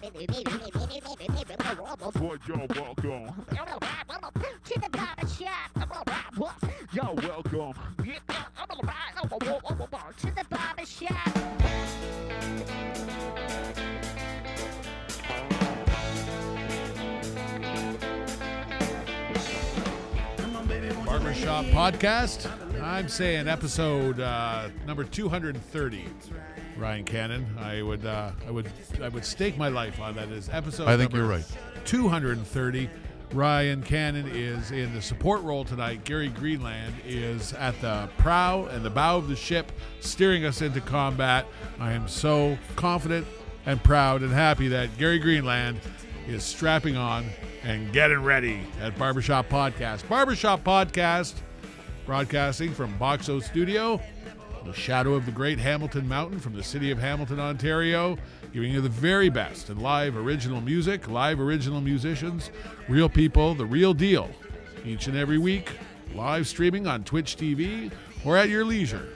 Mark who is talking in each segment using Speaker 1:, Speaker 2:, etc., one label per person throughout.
Speaker 1: Boy, you're welcome.
Speaker 2: To the barber shop.
Speaker 1: You're welcome.
Speaker 2: To the barber shop.
Speaker 3: Barbershop Podcast. I'm saying episode number 230. Ryan Cannon. I would stake my life on that. Is episode.
Speaker 4: I think you're right.
Speaker 3: 230. Ryan Cannon is in the support role tonight. Gary Greenland is at the prow and the bow of the ship, steering us into combat. I am so confident and proud and happy that Gary Greenland is strapping on and getting ready at Barbershop Podcast. Barbershop Podcast, broadcasting from Boxo Studio, the shadow of the great Hamilton Mountain from the city of Hamilton, Ontario, giving you the very best in live original music, live original musicians, real people, the real deal. Each and every week, live streaming on Twitch TV or at your leisure.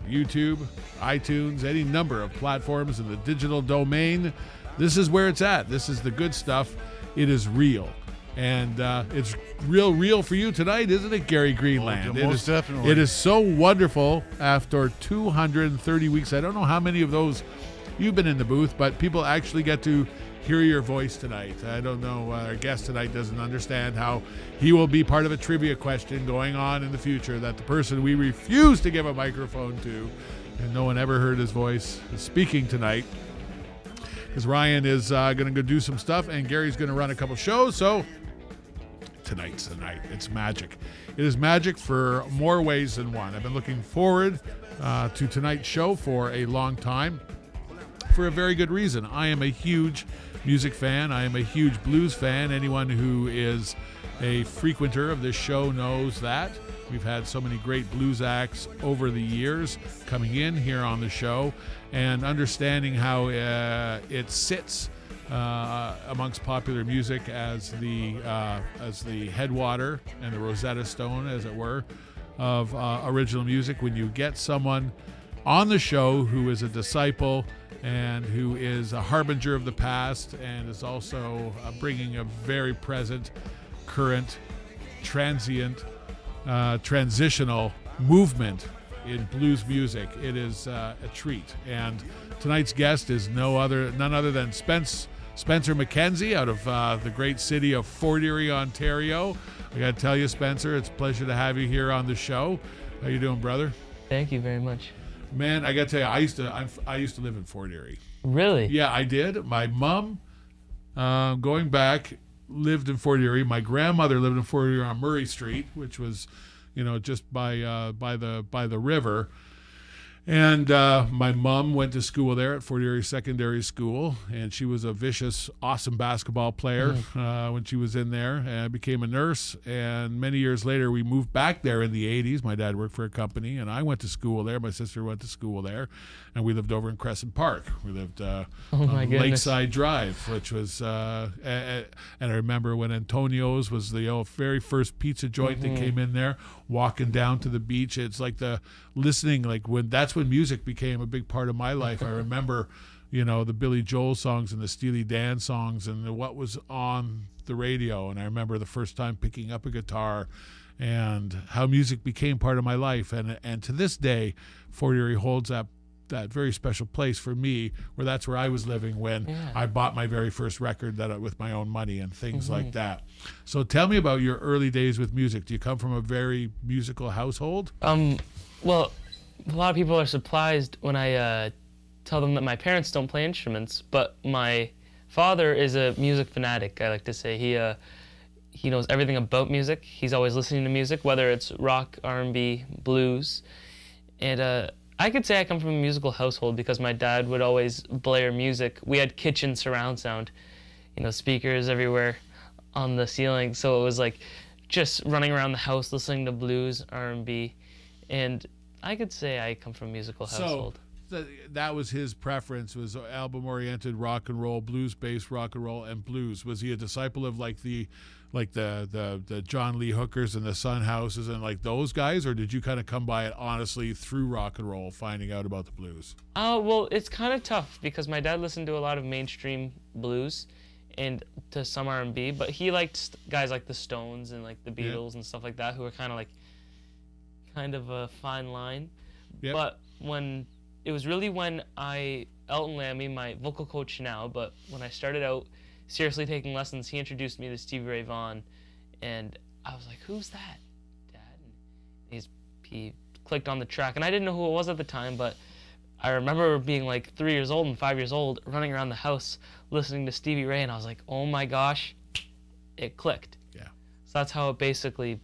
Speaker 3: On YouTube, iTunes, any number of platforms in the digital domain. This is where it's at. This is the good stuff. It is real. And it's real for you tonight, isn't it, Gary Greenland?
Speaker 4: Most definitely.
Speaker 3: It is so wonderful after 230 weeks. I don't know how many of those you've been in the booth, but people actually get to hear your voice tonight. I don't know. Our guest tonight doesn't understand how he will be part of a trivia question going on in the future that the person we refuse to give a microphone to, and no one ever heard his voice, is speaking tonight. Because Ryan is going to go do some stuff, and Gary's going to run a couple shows, so tonight's the night. It's magic. It is magic for more ways than one. I've been looking forward to tonight's show for a long time for a very good reason. I am a huge music fan. I am a huge blues fan. Anyone who is a frequenter of this show knows that. We've had so many great blues acts over the years coming in here on the show, and understanding how it sits amongst popular music as the headwater and the Rosetta Stone, as it were, of original music. When you get someone on the show who is a disciple and who is a harbinger of the past and is also bringing a very present, current, transient, transitional movement in blues music, it is a treat. And tonight's guest is none other than Spencer Mackenzie out of the great city of Fort Erie, Ontario. I got to tell you, Spencer, it's a pleasure to have you here on the show. How you doing, brother?
Speaker 5: Thank you very much.
Speaker 3: Man, I got to tell you, I used to live in Fort Erie.
Speaker 5: Really?
Speaker 3: Yeah, I did. My mom, going back, lived in Fort Erie. My grandmother lived in Fort Erie on Murray Street, which was, just by the river. And my mom went to school there at Fort Erie Secondary School, and she was a vicious, awesome basketball player when she was in there, and became a nurse. And many years later, we moved back there in the 80s. My dad worked for a company, and I went to school there. My sister went to school there, and we lived over in Crescent Park. We lived on Lakeside Drive, which was, and I remember when Antonio's was the very first pizza joint that came in there, walking down to the beach. It's like listening, that's when music became a big part of my life. I remember, the Billy Joel songs and the Steely Dan songs and what was on the radio. And I remember the first time picking up a guitar and how music became part of my life. And to this day, Fort Erie holds that very special place for me, where that's where I was living when I bought my very first record with my own money and things like that. So tell me about your early days with music. Do you come from a very musical household?
Speaker 5: Well, a lot of people are surprised when I tell them that my parents don't play instruments, but my father is a music fanatic, I like to say. He knows everything about music. He's always listening to music, whether it's rock, R&B, blues. And I could say I come from a musical household because my dad would always blare music. We had kitchen surround sound, speakers everywhere on the ceiling. So it was like just running around the house listening to blues, R&B, and I could say I come from a musical household.
Speaker 3: that was his preference, was album-oriented rock and roll, blues-based rock and roll, and blues. Was he a disciple of like the John Lee Hookers and the Sun Houses and like those guys, or did you kind of come by it honestly through rock and roll, finding out about the blues?
Speaker 5: Well, it's kind of tough because my dad listened to a lot of mainstream blues and to some R&B, but he liked guys like the Stones and like the Beatles and stuff like that, who are kind of a fine line.
Speaker 3: Yep.
Speaker 5: But it was really when Elton Lammy, my vocal coach now, but when I started out seriously taking lessons, he introduced me to Stevie Ray Vaughan, and I was like, "Who's that, Dad?" And he clicked on the track, and I didn't know who it was at the time, but I remember being like 3 years old and 5 years old, running around the house listening to Stevie Ray, and I was like, "Oh my gosh," it clicked.
Speaker 3: Yeah.
Speaker 5: So that's how it basically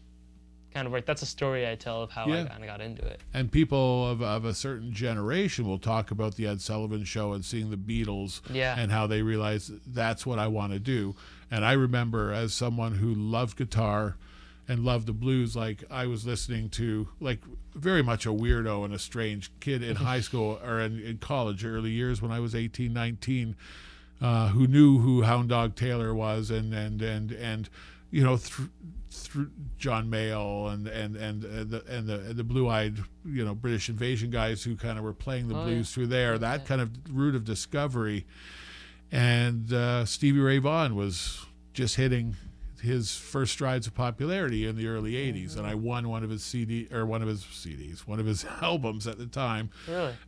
Speaker 5: kind of worked. That's a story I tell of how I kind of got into it.
Speaker 3: And people of a certain generation will talk about the Ed Sullivan Show and seeing the Beatles and how they realized that's what I want to do. And I remember, as someone who loved guitar and loved the blues, like I was listening to, like, very much a weirdo and a strange kid in high school or in college, early years when I was 18, 19, who knew who Hound Dog Taylor was and you know, through John Mayall and the blue-eyed, you know, British Invasion guys who kind of were playing the blues through there, that kind of route of discovery. And Stevie Ray Vaughan was just hitting his first strides of popularity in the early 80s, and I won one of his albums at the time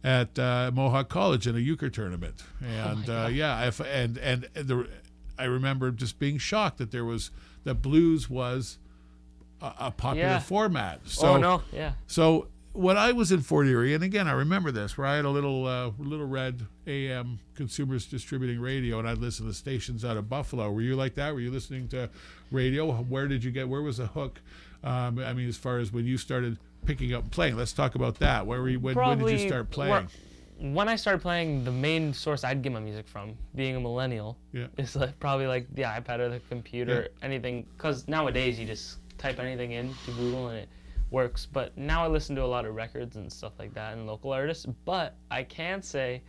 Speaker 3: at Mohawk College in a euchre tournament. And I remember just being shocked that that blues was a popular format. So, So when I was in Fort Erie, and again I remember this, where I had a little red AM Consumers Distributing Radio, and I'd listen to stations out of Buffalo. Were you like that? Were you listening to radio? Where was the hook? I mean, as far as when you started picking up and playing, let's talk about that. When did you start playing?
Speaker 5: When I started playing, the main source I'd get my music from, being a millennial, is probably like the iPad or the computer, anything. Because nowadays you just type anything in to Google and it works. But now I listen to a lot of records and stuff like that and local artists. But I can say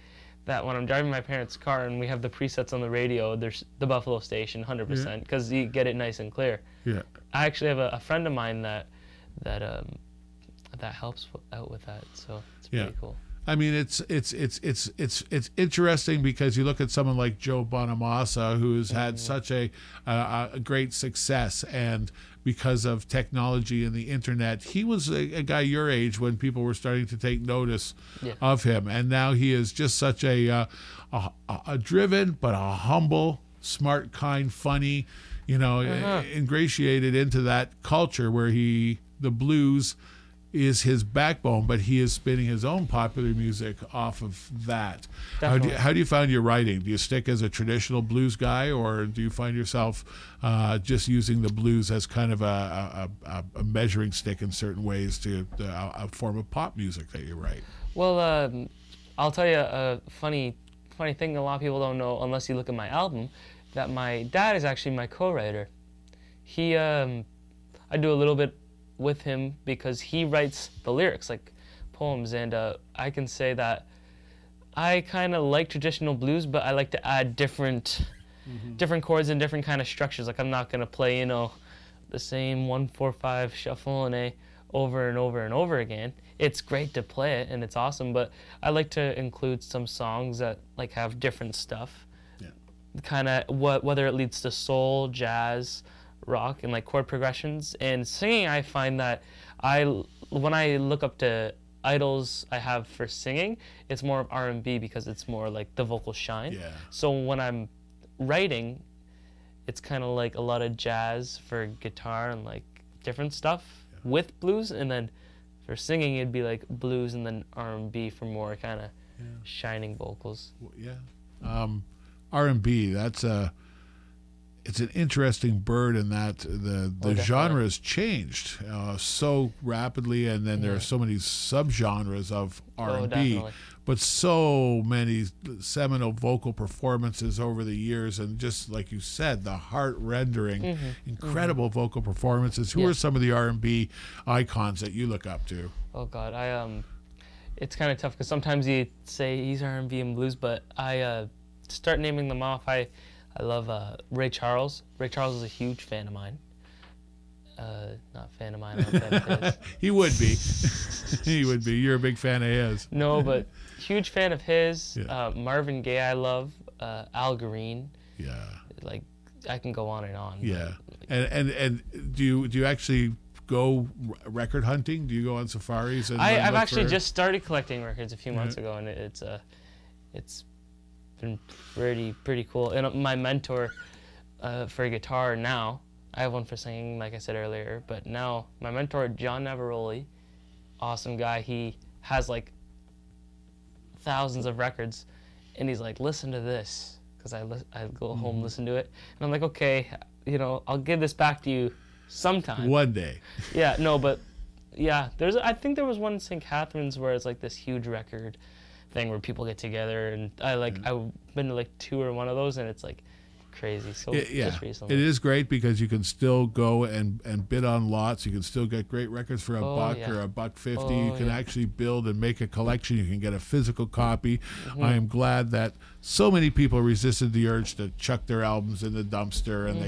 Speaker 5: that when I'm driving my parents' car and we have the presets on the radio, there's the Buffalo station, 100%, because you get it nice and clear. Yeah. I actually have a friend of mine that helps out with that, so it's pretty cool.
Speaker 3: I mean, it's interesting because you look at someone like Joe Bonamassa, who's had such a great success, and because of technology and the internet, he was a guy your age when people were starting to take notice of him, and now he is just such a driven but a humble, smart, kind, funny, you know, ingratiated into that culture where the blues is his backbone, but he is spinning his own popular music off of that. How do you find your writing? Do you stick as a traditional blues guy, or do you find yourself just using the blues as kind of a measuring stick in certain ways to a form of pop music that you write?
Speaker 5: Well, I'll tell you a funny thing a lot of people don't know unless you look at my album, that my dad is actually my co-writer. I do a little bit with him because he writes the lyrics, like poems, and I can say that I kind of like traditional blues, but I like to add different chords and different kind of structures. Like I'm not gonna play, you know, the same 1-4-5 shuffle and A over and over and over again. It's great to play it and it's awesome, but I like to include some songs that like have different stuff. Kind of whether it leads to soul, jazz, rock, and like chord progressions. And singing, I find that when I look up to idols I have for singing, it's more of R&B because it's more like the vocals shine. So when I'm writing, it's kind of like a lot of jazz for guitar and like different stuff with blues, and then for singing it'd be like blues and then R&B for more kind of shining vocals.
Speaker 3: R&B, it's an interesting bird in that the genre has changed so rapidly, and then there are so many subgenres of R&B, but so many seminal vocal performances over the years, and just like you said, the heart-rendering, incredible vocal performances. Who are some of the R&B icons that you look up to?
Speaker 5: Oh God, it's kind of tough because sometimes you say he's R&B and blues, but I start naming them off. I love Ray Charles. Ray Charles is a huge fan of mine. Not fan of mine, I'm a fan of his.
Speaker 3: He would be. He would be. You're a big fan of his.
Speaker 5: No, but huge fan of his.
Speaker 3: Yeah.
Speaker 5: Marvin Gaye I love. Al Green.
Speaker 3: Yeah.
Speaker 5: Like, I can go on and on.
Speaker 3: Yeah. And do you actually go record hunting? Do you go on safaris? And
Speaker 5: I've actually just started collecting records a few months ago, and it's been pretty cool. And my mentor for guitar now, I have one for singing, like I said earlier, but now my mentor, John Navaroli, awesome guy. He has like thousands of records, and he's like, listen to this, because I go home, listen to it, and I'm like, okay, you know, I'll give this back to you sometime.
Speaker 3: One day.
Speaker 5: Yeah, no, but yeah, I think there was one in St. Catharines where it's like this huge record thing where people get together, and I've been to like 2 or 1 of those, and it's like crazy. So just recently.
Speaker 3: It is great because you can still go and bid on lots. You can still get great records for $1 or $1.50. You can actually build and make a collection. You can get a physical copy. I am glad that so many people resisted the urge to chuck their albums in the dumpster, and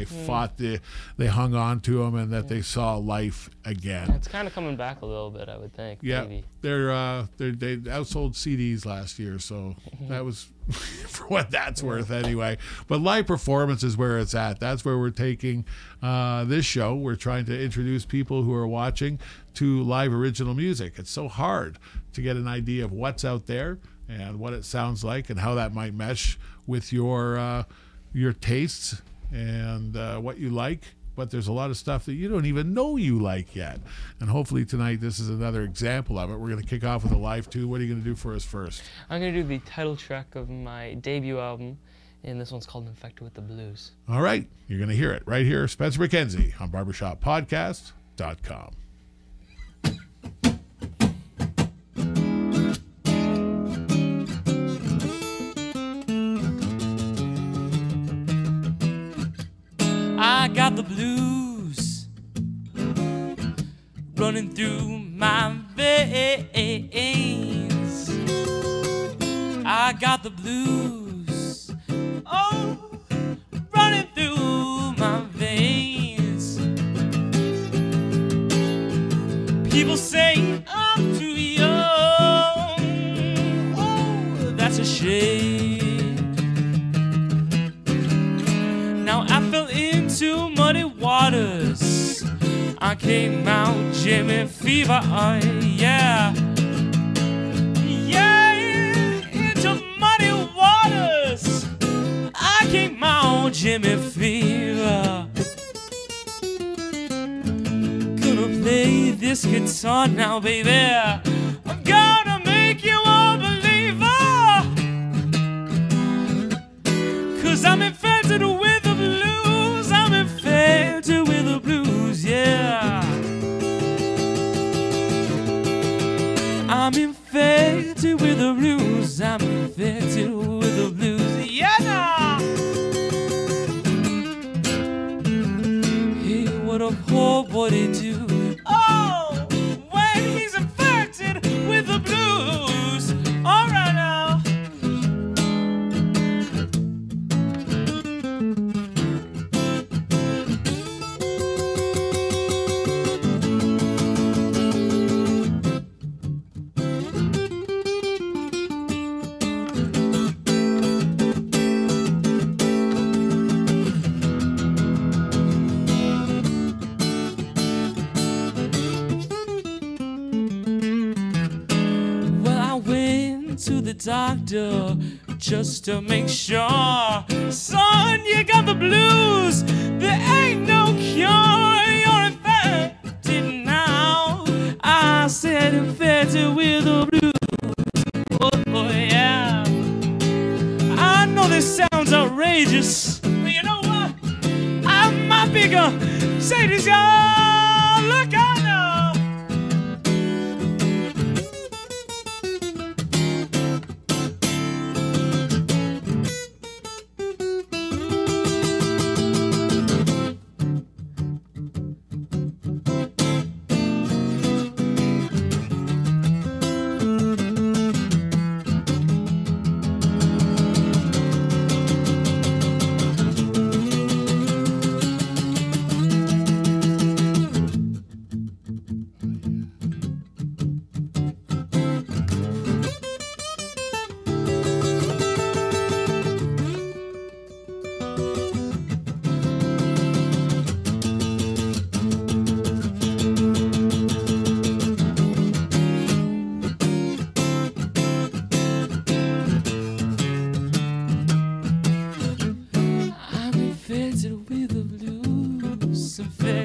Speaker 3: they hung on to them, and that they saw life again.
Speaker 5: It's kind of coming back a little bit, I would think.
Speaker 3: Yeah,
Speaker 5: maybe.
Speaker 3: they outsold CDs last year, so that was for what that's worth anyway. But live performance is where it's at. That's where we're taking this show. We're trying to introduce people who are watching to live original music. It's so hard to get an idea of what's out there and what it sounds like and how that might mesh with your tastes and what you like. But there's a lot of stuff that you don't even know you like yet. And hopefully tonight this is another example of it. We're going to kick off with a live tune. What are you going to do for us first? I'm going to do the title track of my debut album, and this one's called Infected with the Blues. All right. You're going to hear it right here. Spence Mackenzie on barbershoppodcast.com.
Speaker 5: I got the blues running through my veins. I got the blues, running through my veins. People say I'm too young. That's a shame. Now I fell into muddy waters. I came out Jimmy Fever, yeah. Yeah, into muddy waters. I came out Jimmy Fever. Gonna play this guitar now, baby. I'm gonna make you a believer. 'Cause I'm infected with the blues. I'm infected with the blues, yeah. I'm infected with the blues. I'm infected with the blues, yeah. Hey, what a poor boy to do. Oh, when he's infected with the blues. All right now. To the doctor just to make sure. Son, you got the blues. There ain't no cure. You're infected now. I said infected with the blues. Oh yeah. I know this sounds outrageous, but you know what? I'm my bigger. Say this, y'all. Look out now.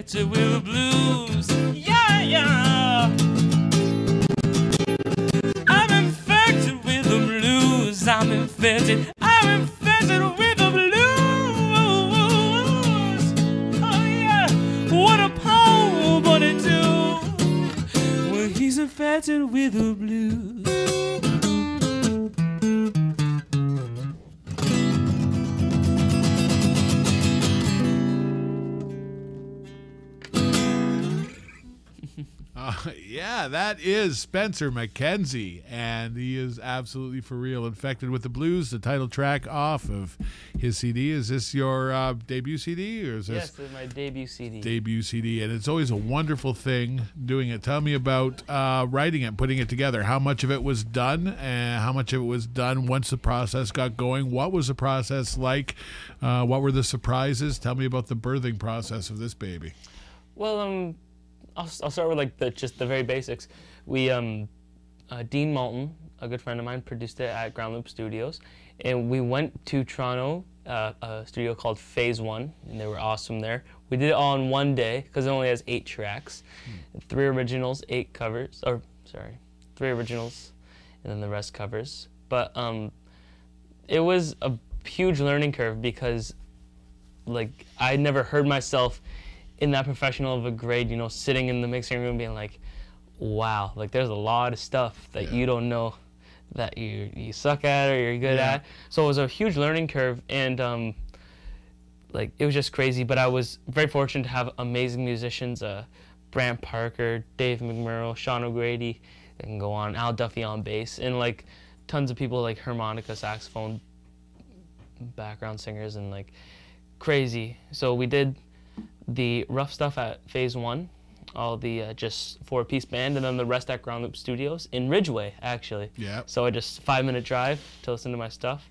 Speaker 5: infected with the blues. Yeah, yeah. I'm infected with the blues. I'm infected. I'm infected with the blues. Oh yeah. What a poem gonna do when he's infected with the blues.
Speaker 3: Yeah, that is Spencer Mackenzie, and he is absolutely for real. Infected with the Blues, the title track off of his CD. Is this your debut CD, or is this?
Speaker 5: Yes, it's my debut CD.
Speaker 3: Debut CD, and it's always a wonderful thing doing it. Tell me about writing it, putting it together. How much of it was done, and how much of it was done once the process got going? What was the process like? What were the surprises? Tell me about the birthing process of this baby.
Speaker 5: Well, I'll start with like just the very basics. We Dean Malton, a good friend of mine, produced it at Ground Loop Studios, and we went to Toronto, a studio called Phase One, and they were awesome there. We did it all in one day because it only has 8 tracks, 3 originals, 8 covers, or sorry, 3 originals, and then the rest covers. But it was a huge learning curve because like I'd never heard myself in that professional of a grade, you know, sitting in the mixing room being like, wow, like there's a lot of stuff that you don't know that you suck at or you're good at. So it was a huge learning curve, and like it was just crazy. But I was very fortunate to have amazing musicians, Brant Parker, Dave McMurrow, Sean O'Grady, I can go on, Al Duffy on bass, and like tons of people like harmonica, saxophone, background singers, and like crazy. So we did the rough stuff at Phase One, all the just 4-piece band, and then the rest at Ground Loop Studios in Ridgeway, actually.
Speaker 3: Yeah.
Speaker 5: So I just 5-minute drive to listen to my stuff.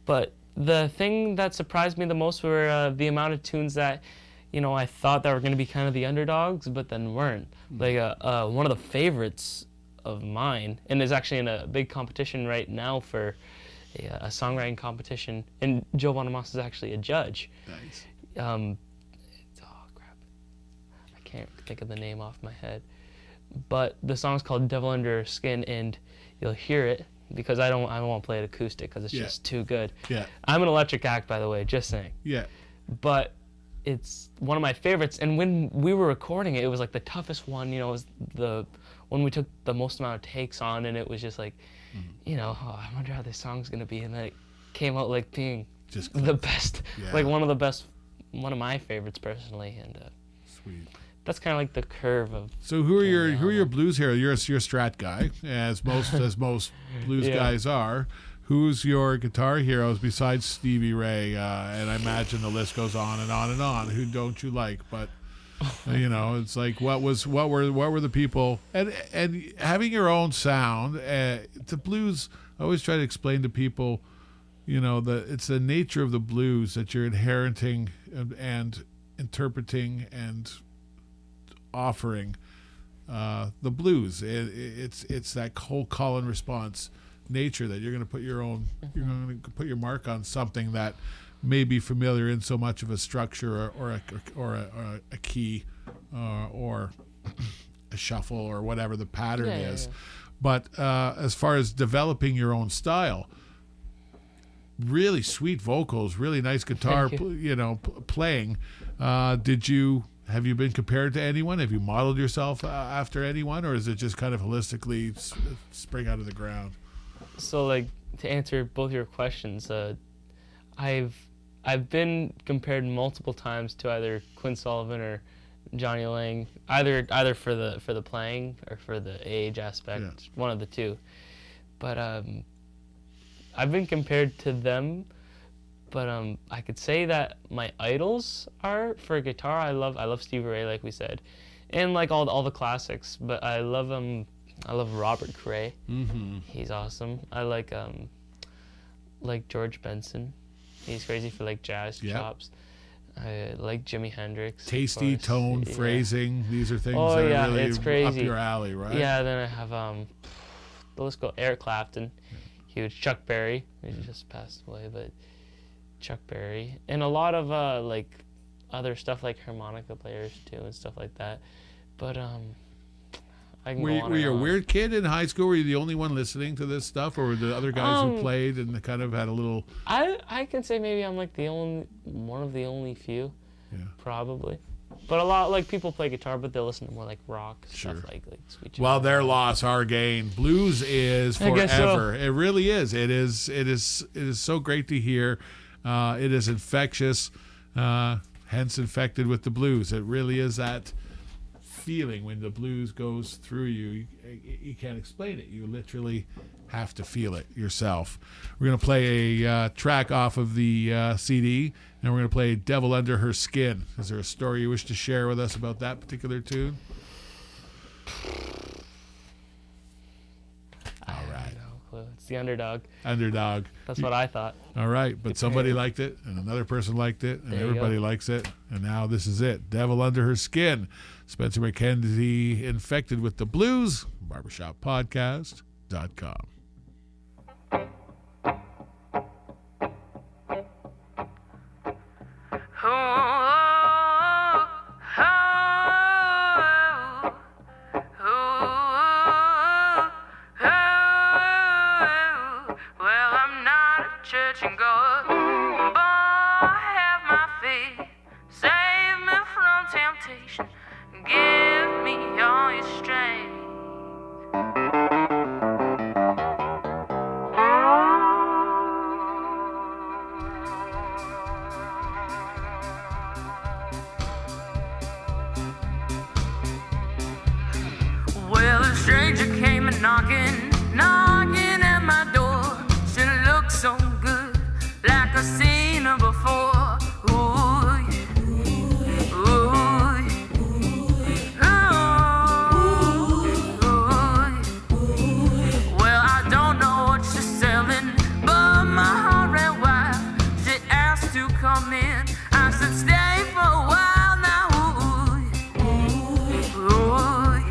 Speaker 5: But the thing that surprised me the most were the amount of tunes that, you know, I thought that were going to be kind of the underdogs, but then weren't. Like one of the favorites of mine, and is actually in a big competition right now for a songwriting competition, and Joe Bonamassa is actually a judge.
Speaker 3: Nice.
Speaker 5: Can't think of the name off my head, but the song's called Devil Under Her Skin, and you'll hear it because I don't want to play it acoustic because it's just too good. Yeah. I'm an electric act, by the way, just saying. Yeah. But it's one of my favorites, and when we were recording it, it was like the toughest one, you know, it was the one we took the most amount of takes on, and it was just like, you know, oh, I wonder how this song's gonna be, and then it came out like being just the best, like one of my favorites personally, and sweet. That's kind of like the curve of.
Speaker 3: So who are your blues heroes? You're a Strat guy, as most blues guys are. Who's your guitar heroes besides Stevie Ray? And I imagine the list goes on and on and on. Who don't you like? But you know, it's like what were the people and having your own sound. The blues. I always try to explain to people, you know, it's the nature of the blues that you're inheriting and interpreting and offering the blues. It's that whole call and response nature that you're going to put your own, you're going to put your mark on something that may be familiar in so much of a structure or a key or a shuffle or whatever the pattern is. But as far as developing your own style, really sweet vocals, really nice guitar, playing. Have you been compared to anyone? Have you modeled yourself after anyone, or is it just kind of holistically spring out of the ground?
Speaker 5: So, like, to answer both your questions, I've been compared multiple times to either Quinn Sullivan or Johnny Lang, either for the playing or for the age aspect, one of the two. But I've been compared to them. But I could say that my idols are for guitar. I love Stevie Ray, like we said, and like all the classics. But I love Robert Cray. Mm-hmm. He's awesome. I like George Benson. He's crazy for like jazz chops. I like Jimi Hendrix.
Speaker 3: Tasty tone, phrasing. These are things that are really
Speaker 5: it's crazy.
Speaker 3: Up your alley, right?
Speaker 5: Yeah. Then I have the list goes Eric Clapton, huge. Chuck Berry. He just passed away, but. Chuck Berry, and a lot of other stuff like harmonica players too and stuff like that. But I can
Speaker 3: Were
Speaker 5: go
Speaker 3: you,
Speaker 5: on
Speaker 3: were
Speaker 5: and
Speaker 3: you a
Speaker 5: on.
Speaker 3: weird kid in high school? Were you the only one listening to this stuff, or were the other guys who played and kind of had a little?
Speaker 5: I can say maybe I'm like one of the only few,
Speaker 3: Yeah.
Speaker 5: probably. But a lot like people play guitar, but they listen to more like rock
Speaker 3: Sure.
Speaker 5: stuff like Sweet
Speaker 3: Well,
Speaker 5: Child.
Speaker 3: their loss, our gain. Blues is
Speaker 5: I guess so.
Speaker 3: forever. It really is. It is so great to hear. It is infectious, hence infected with the blues. It really is that feeling when the blues goes through you. You can't explain it. You literally have to feel it yourself. We're going to play a track off of the CD, and we're going to play Devil Under Her Skin. Is there a story you wish to share with us about that particular tune? All right.
Speaker 5: No clue. It's the underdog.
Speaker 3: Underdog.
Speaker 5: That's what I thought.
Speaker 3: All right, but somebody
Speaker 5: paid.
Speaker 3: liked it, and another person liked it, and
Speaker 5: There you
Speaker 3: everybody
Speaker 5: go.
Speaker 3: likes it, and now this is it. Devil Under Her Skin. Spencer Mackenzie, Infected with the Blues, barbershoppodcast.com.
Speaker 4: Well, I'm not a church and goer, but I have my faith. Save me from temptation, give me all your strength. Well, a stranger came a knocking at my door. She looked so good, like I've seen her before. Ooh, yeah. Ooh, yeah. Ooh, yeah. Well, I don't know what she's selling, but my heart ran wild. She asked to come in. I said, stay for a while now. Ooh, yeah. Ooh, yeah.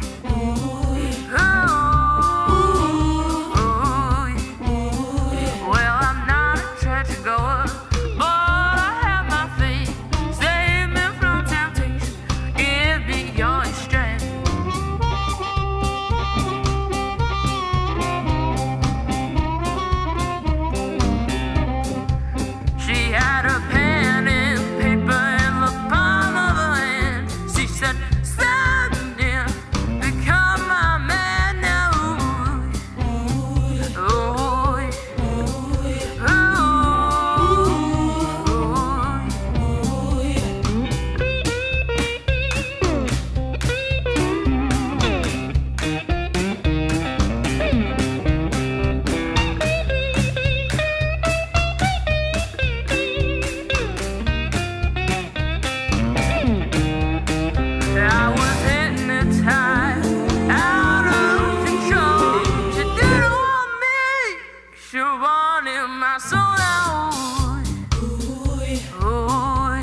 Speaker 4: Well, I'm not a church goer, but I have my faith. Save me from temptation, give me your strength. She had a pen and paper in the palm of her hand. She said, "Stand in, become my man now." Ooh, I was hypnotized, out of control. She didn't want me, she wanted my soul now. Ooh,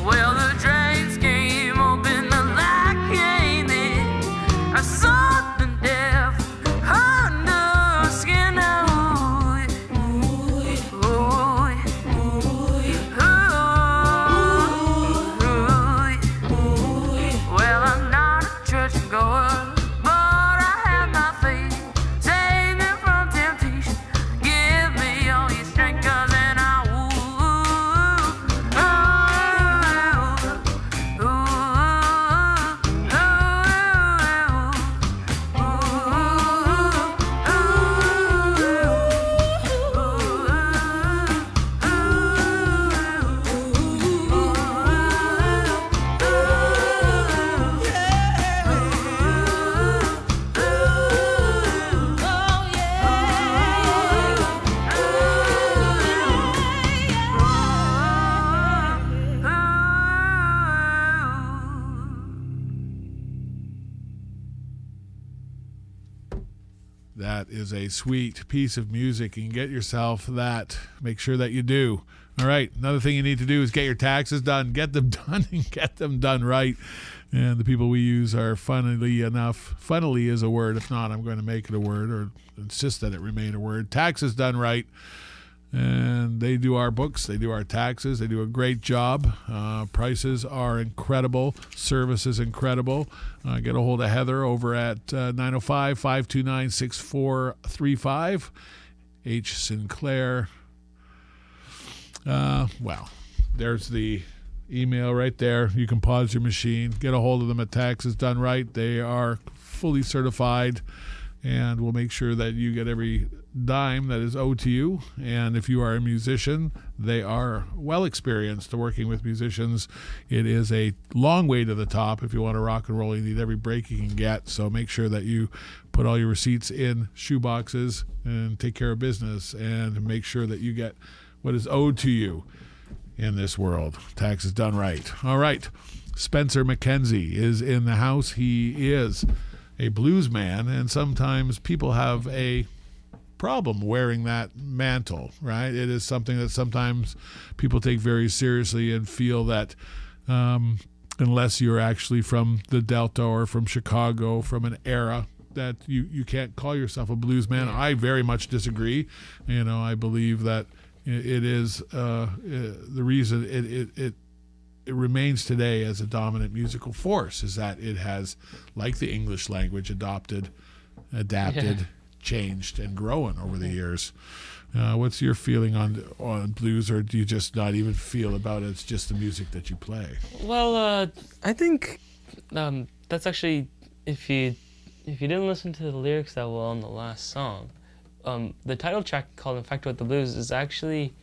Speaker 4: well, the drains came open, the light came in. I saw the devil under her skin now. Well, I'm not a church goer, but I have my faith. Save me from temptation, give me all your strength, 'cause then I
Speaker 3: That is a sweet piece of music. You can get yourself that. Make sure that you do. All right. Another thing you need to do is get your taxes done. Get them done and get them done right. And the people we use are funnily enough. Funnily is a word. If not, I'm going to make it a word or insist that it remain a word. Taxes done right. And they do our books, they do our taxes, they do a great job. Prices are incredible, service is incredible. Get a hold of Heather over at 905-529-6435. H. Sinclair. Well, there's the email right there. You can pause your machine, get a hold of them at Taxes Done Right. They are fully certified, and we'll make sure that you get every dime that is owed to you. And if you are a musician, they are well experienced to working with musicians. It is a long way to the top. If you want to rock and roll, you need every break you can get. So make sure that you put all your receipts in shoe boxes and take care of business, and make sure that you get what is owed to you in this world. Taxes Done Right. All right. Spencer Mackenzie is in the house. He is a blues man, and sometimes people have a problem wearing that mantle, right? It is something that sometimes people take very seriously and feel that unless you're actually from the Delta or from Chicago, from an era, that you can't call yourself a blues man. I very much disagree. You know, I believe that it is the reason it remains today as a dominant musical force is that it has, like the English language, adapted, changed, and grown over the years. What's your feeling on blues, or do you just not even feel about it? It's just the music that you play.
Speaker 5: Well, I think that's actually, if you didn't listen to the lyrics that well in the last song, the title track called "Infected with the Blues" is actually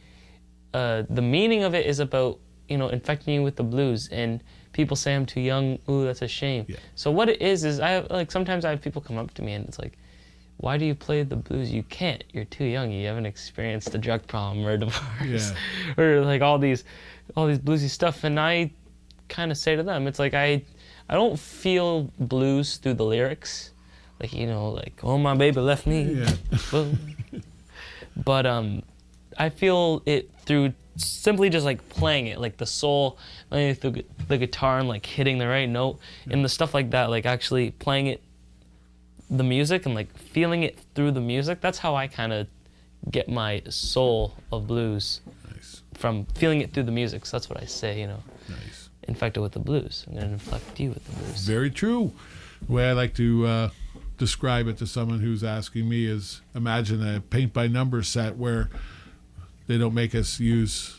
Speaker 5: the meaning of it is about, you know, infecting you with the blues, and people say I'm too young. Ooh, that's a shame. Yeah. So what it is sometimes I have people come up to me and it's like, why do you play the blues? You can't. You're too young. You haven't experienced a drug problem or a divorce, or like all these bluesy stuff. And I kind of say to them, it's like I don't feel blues through the lyrics, like, you know, like, oh, my baby left me. Yeah. But I feel it through simply just like playing it, like the soul, like the guitar, and like hitting the right note, and the stuff like that, like actually playing it, the music, and like feeling it through the music. That's how I kind of get my soul of blues. Nice. From feeling it through the music. So that's what I say, you know. Nice. Infected with the blues. I'm going to infect you with the blues.
Speaker 3: Very true. The way I like to describe it to someone who's asking me is, imagine a paint by number set where they don't make us use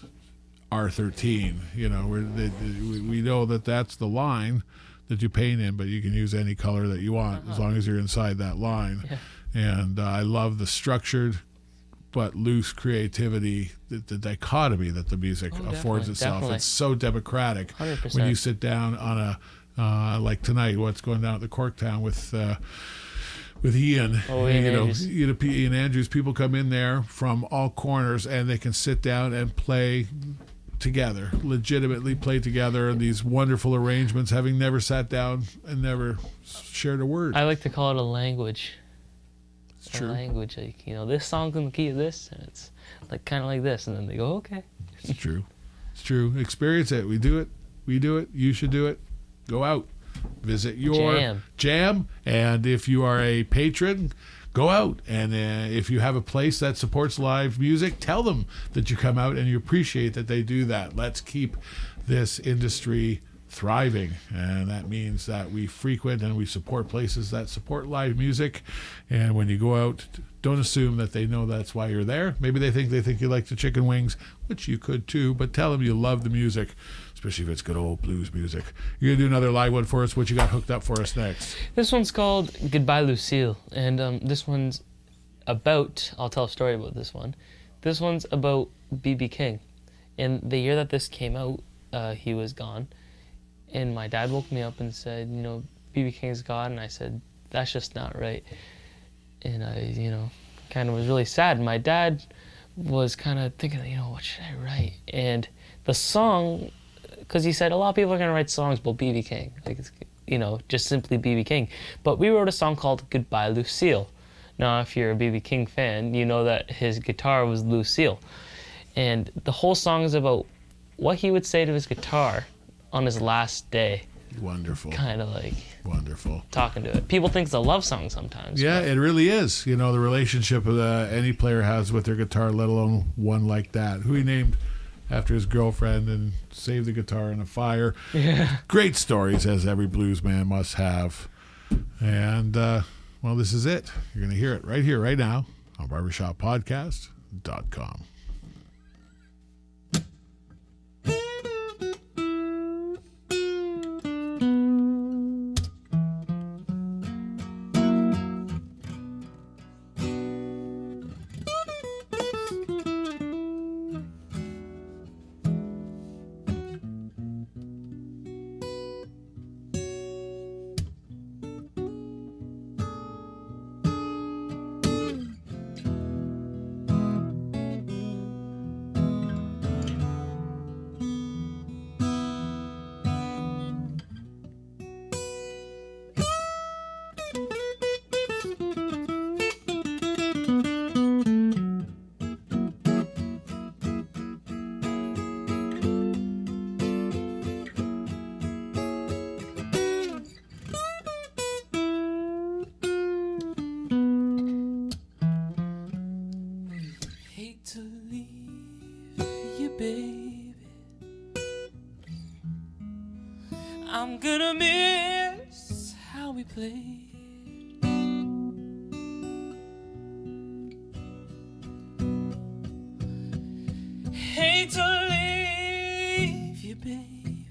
Speaker 3: R13. You know, we know that that's the line that you paint in, but you can use any color that you want as long as you're inside that line. Yeah. And I love the structured but loose creativity, the dichotomy that the music affords itself. Definitely. It's so democratic. 100%. When you sit down on a like tonight, what's going down at the Corktown with Ian.
Speaker 5: Oh, Ian Andrews.
Speaker 3: Ian Andrews. People come in there from all corners, and they can sit down and play together, legitimately play together, these wonderful arrangements, having never sat down and never shared a word.
Speaker 5: I like to call it a language.
Speaker 3: It's true.
Speaker 5: A language, like, you know, this song's in the key of this, and it's like kind of like this, and then they go, okay.
Speaker 3: It's true. It's true. Experience it. We do it. You should do it. Go out. Visit your jam. And if you are a patron, go out. And if you have a place that supports live music, tell them that you come out and you appreciate that they do that. Let's keep this industry thriving. And that means that we frequent and we support places that support live music. And when you go out, don't assume that they know that's why you're there. Maybe they think you like the chicken wings, which you could too, but tell them you love the music, especially if it's good old blues music. You're going to do another live one for us. What you got hooked up for us next?
Speaker 5: This one's called Goodbye Lucille, and this one's about, I'll tell a story about this one. This one's about B.B. King. And the year that this came out, he was gone. And my dad woke me up and said, you know, B.B. King's gone. And I said, that's just not right. And I, you know, kind of was really sad. And my dad was kind of thinking, you know, what should I write? And the song, because he said a lot of people are going to write songs about B.B. King, like, it's, you know, just simply B.B. King. But we wrote a song called Goodbye Lucille. Now, if you're a B.B. King fan, you know that his guitar was Lucille. And the whole song is about what he would say to his guitar on his last day.
Speaker 3: Wonderful.
Speaker 5: kind of like
Speaker 3: Wonderful.
Speaker 5: talking to it. People think it's a love song sometimes.
Speaker 3: Yeah, it really is. You know, the relationship any player has with their guitar, let alone one like that, who he named after his girlfriend and saved the guitar in a fire.
Speaker 5: Yeah.
Speaker 3: Great stories, as every blues man must have. And, well, this is it. You're going to hear it right here, right now on barbershoppodcast.com.
Speaker 4: I'm gonna miss how we played. Hate to leave you, baby.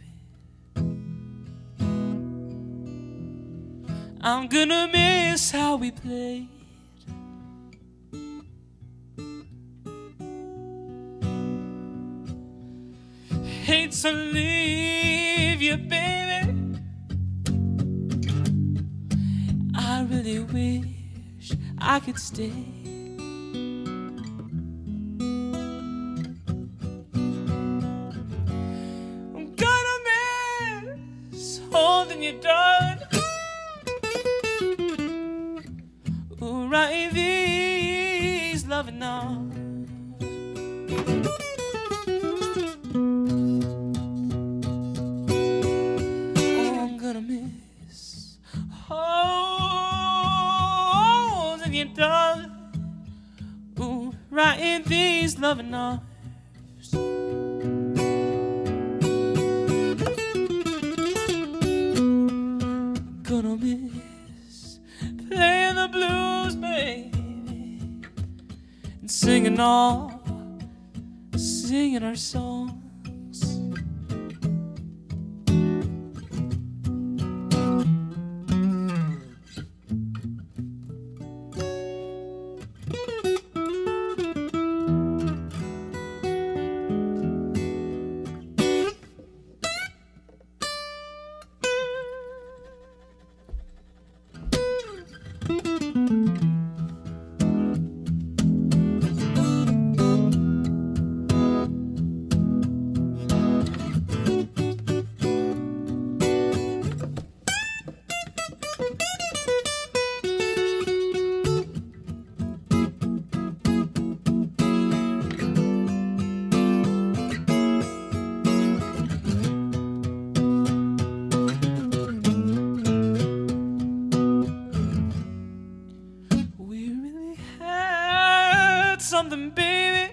Speaker 4: I'm gonna miss how we played. Hate to leave you, baby. I really wish I could stay. I'm gonna miss holding you, darling. Ooh, right in these loving arms. Darling, ooh, right in these loving arms. Gonna miss playing the blues, baby, and singing our songs. Something, baby,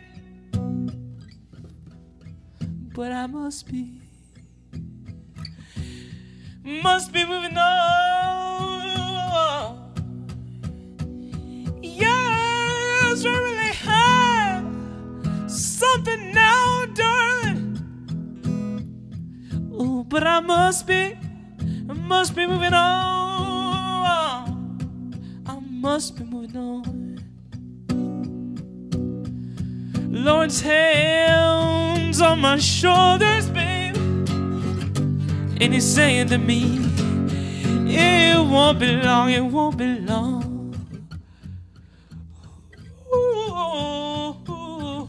Speaker 4: but I must be moving on. Yes, we really have something now, darling. Oh, but I must be moving on. I must be moving on. Lord's hands on my shoulders, babe, and he's saying to me, it won't be long, it won't be long. Ooh, ooh, ooh.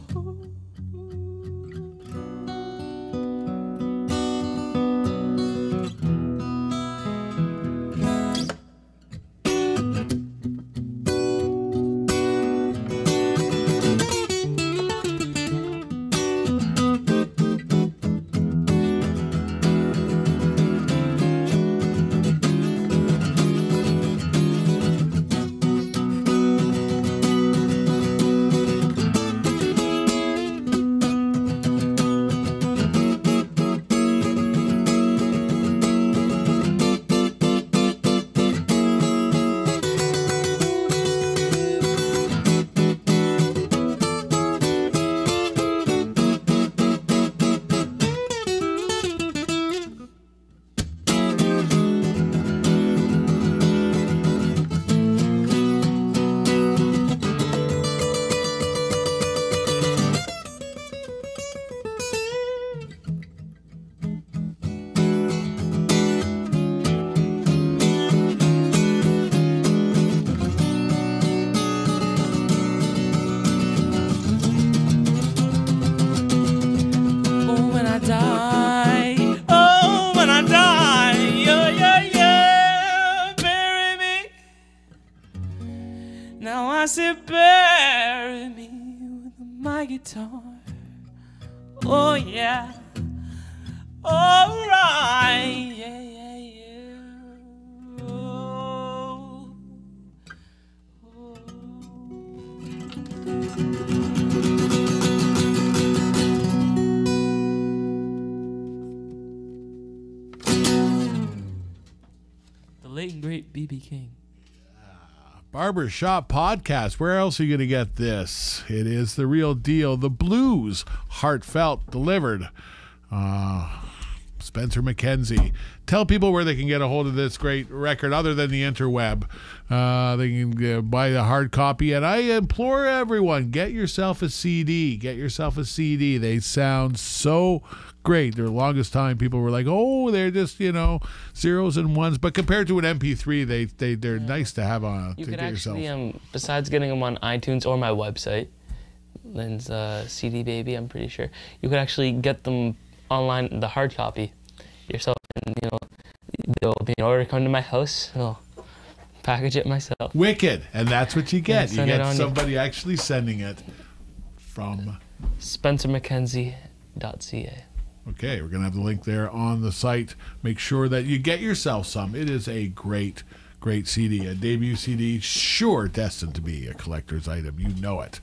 Speaker 4: carry me with my guitar. Oh yeah, all right, yeah, yeah, yeah. Oh, oh. The late and great B.B. King.
Speaker 3: Barber Shop Podcast. Where else are you going to get this? It is the real deal. The blues, heartfelt, delivered. Spence Mackenzie. Tell people where they can get a hold of this great record other than the interweb. They can buy the hard copy. And I implore everyone, get yourself a CD. Get yourself a CD. They sound so great. The longest time people were like, oh, they're just, zeros and ones. But compared to an MP3, they're nice to have on.
Speaker 5: You
Speaker 3: to
Speaker 5: could
Speaker 3: get
Speaker 5: actually,
Speaker 3: yourself.
Speaker 5: besides getting them on iTunes or my website, Lynn's CD Baby, I'm pretty sure, you could actually get them online, the hard copy yourself. And, they'll be in order to come to my house. I'll package it myself.
Speaker 3: Wicked. And that's what you get. You
Speaker 5: send it
Speaker 3: get
Speaker 5: on
Speaker 3: somebody actually sending it from
Speaker 5: SpencerMackenzie.ca.
Speaker 3: Okay, we're going to have the link there on the site. Make sure that you get yourself some. It is a great, great CD. A debut CD, sure destined to be a collector's item. You know it.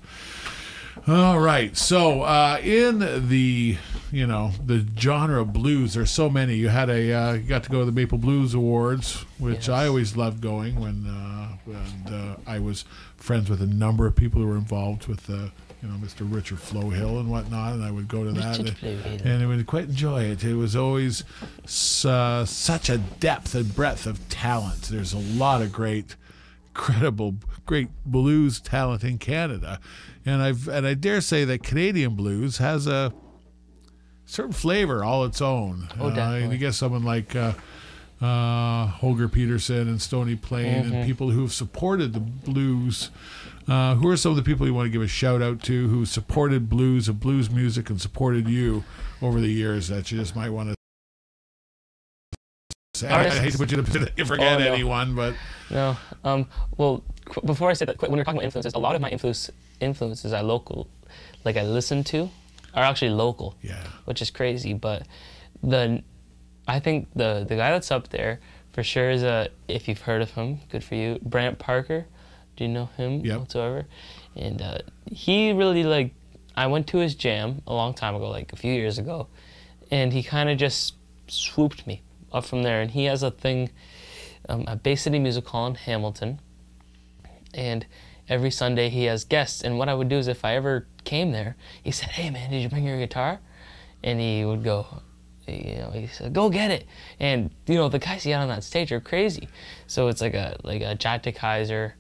Speaker 3: All right. So in the, the genre of blues, there's so many. You had you got to go to the Maple Blues Awards, which
Speaker 5: Yes.
Speaker 3: I always loved going when I was friends with a number of people who were involved with Mr. Richard Flowhill and whatnot, and I would go to that, and I would quite enjoy it. It was always such a depth and breadth of talent. There's a lot of great blues talent in Canada, and I dare say that Canadian blues has a certain flavor all its own.
Speaker 5: Oh, definitely.
Speaker 3: And you get someone like Holger Peterson and Stony Plain and people who have supported the blues. Who are some of the people you want to give a shout out to who supported blues and blues music and supported you over the years that you just might want to say? I hate to put you in a position to forget anyone, but
Speaker 5: No. Well, before I say that, when you're talking about influences, a lot of my influences are local. Like I listen to are actually local.
Speaker 3: Yeah.
Speaker 5: Which is crazy, but I think the guy that's up there for sure is if you've heard of him, good for you, Brant Parker. Do you know him whatsoever? And he really I went to his jam a long time ago, like a few years ago, and he kind of just swooped me up from there. And he has a thing, at Bay City Music Hall in Hamilton, and every Sunday he has guests. And what I would do is if I ever came there, he said, "Hey man, did you bring your guitar?" And he would go, he said, "Go get it." And the guys he had on that stage are crazy. So it's like a Jack DeKaiser.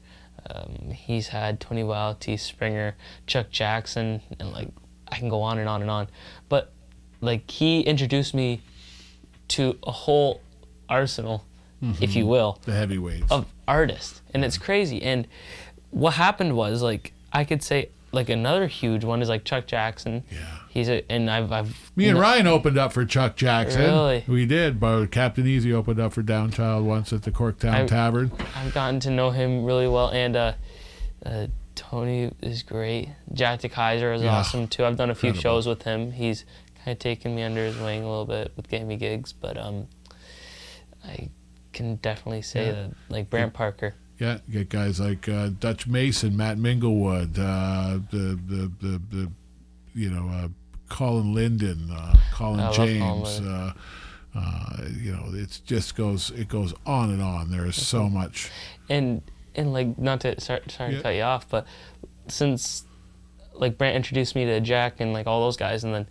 Speaker 5: He's had Tony Wild, T. Springer, Chuck Jackson, and I can go on and on and on. But he introduced me to a whole arsenal, if you will,
Speaker 3: the heavyweights
Speaker 5: of artists, and it's crazy. And what happened was I could say another huge one is Chuck Jackson.
Speaker 3: Yeah.
Speaker 5: Me
Speaker 3: and Ryan opened up for Chuck Jackson.
Speaker 5: Really?
Speaker 3: We did, but Captain Easy opened up for Downchild once at the Corktown Tavern.
Speaker 5: I've gotten to know him really well, and Tony is great. Jack DeKaiser is awesome too. I've done a few shows with him. He's kind of taken me under his wing a little bit with getting me gigs, but I can definitely say that Brant Parker.
Speaker 3: Yeah, you get guys like Dutch Mason, Matt Minglewood, Colin Linden, Colin James. It just goes on and on. There is so much.
Speaker 5: And not to sorry to cut you off, but since Brant introduced me to Jack and all those guys, and then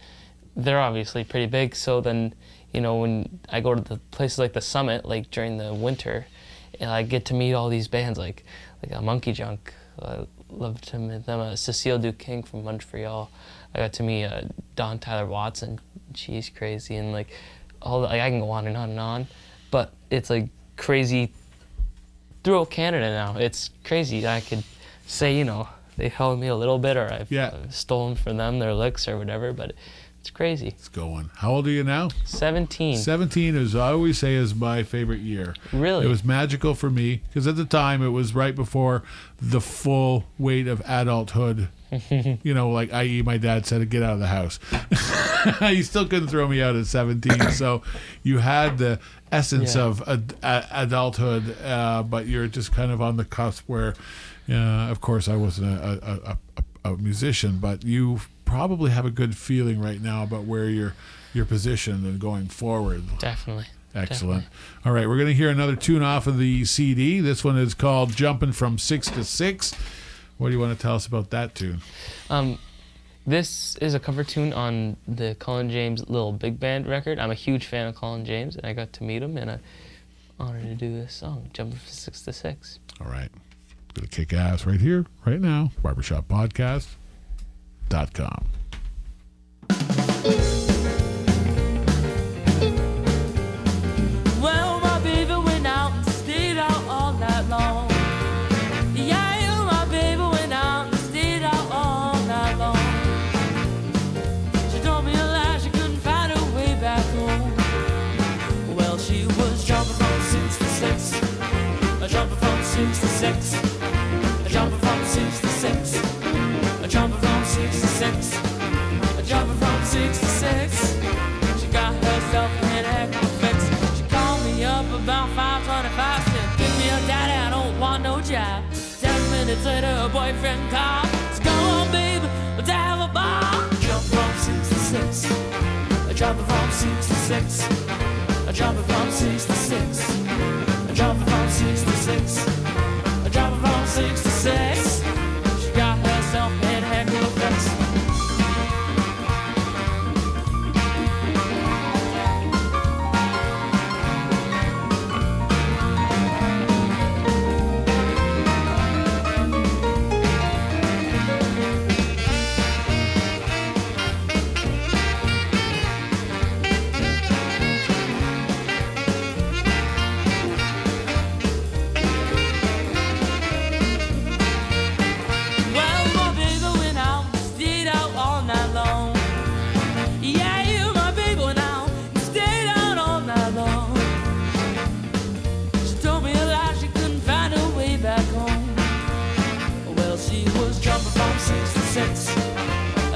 Speaker 5: they're obviously pretty big. So then when I go to the places like the Summit, during the winter, and I get to meet all these bands like a Monkey Junk. I loved to meet them. Cecile Duking from Munch for Y'all. I got to meet Dawn Tyler Watson. She's crazy, and I can go on and on and on. But it's crazy throughout Canada now. It's crazy. I could say they followed me a little bit, or I've stolen from them their licks or whatever. But It's crazy.
Speaker 3: It's going. How old are you now?
Speaker 5: 17.
Speaker 3: 17 is, I always say, is my favorite year.
Speaker 5: Really?
Speaker 3: It was magical for me because at the time it was right before the full weight of adulthood. You know, like, i.e. my dad said, get out of the house. He still couldn't throw me out at 17. So you had the essence of adulthood, but you're just kind of on the cusp where, of course, I wasn't a musician, but you probably have a good feeling right now about where you're positioned and going forward.
Speaker 5: Definitely.
Speaker 3: Excellent. All right, we're going to hear another tune off of the CD. This one is called Jumping from 6 to 6. What do you want to tell us about that tune?
Speaker 5: This is a cover tune on the Colin James Little Big Band record. I'm a huge fan of Colin James, and I got to meet him, and I'm honored to do this song, Jumping from 6 to 6.
Speaker 3: All right. Going to kick ass right here, right now. BarbershopPodcast.com.
Speaker 4: Well, my baby went out and stayed out all night long. Yeah, my baby went out and stayed out all night long. She told me a lie, she couldn't find her way back home. Well, she was jumping from 6 to 6. Jumping from 6 to 6. Jumping from 6 to 6. Jumping from 6 to 6. Jumping from 6 to 6. She got herself in a heck of a fix. She called me up about 5:25. Said, give me a daddy, I don't want no job. 10 minutes later, her boyfriend called. Said, come on, baby, let's have a ball. Jump from 6 to 6. Jumping from 6 to 6. Jumping from 6 to 6. Jumping from 6 to 6. Jumping from 6 to 6. She got herself in a heck of a fix.